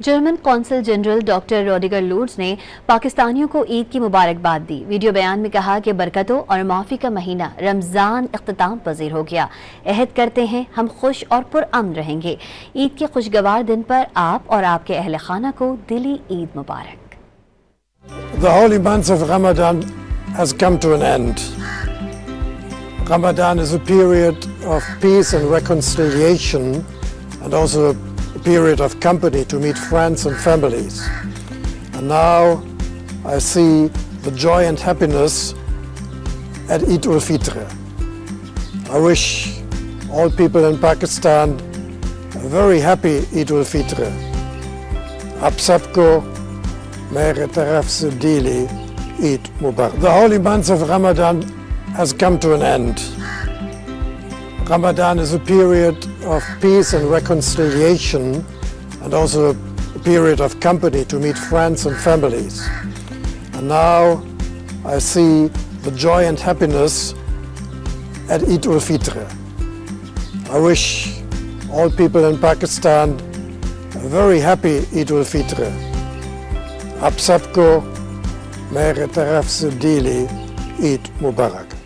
German consul general doctor रोडिगर लूड्स ने पाकिस्तानियों को ईद की मुबारकबाद दी। वीडियो बयान में कहा कि बरकतों और माफ़ी का महीना रमज़ान इख्तिताम पजीर हो गया। अहद करते हैं हम खुश और पुरअमन रहेंगे। ईद के खुशगवार दिन पर आप और आपके अहल खाना को दिली ईद मुबारक। The holy month of Ramadan has come to an end. Ramadan is a period of peace and reconciliation, and also a period of company to meet friends and families. And now I see the joy and happiness at Eid ul-Fitr. I wish all people in Pakistan a very happy Eid ul-Fitr. Aap sabko mere taraf se dili Eid Mubarak. The holy month of Ramadan has come to an end. Ramadan is a period of peace and reconciliation, and also a period of company to meet friends and families. And now I see the joy and happiness at Eid ul-Fitr. I wish all people in Pakistan a very happy Eid ul-Fitr. Aap sabko mere taraf se dili Eid Mubarak.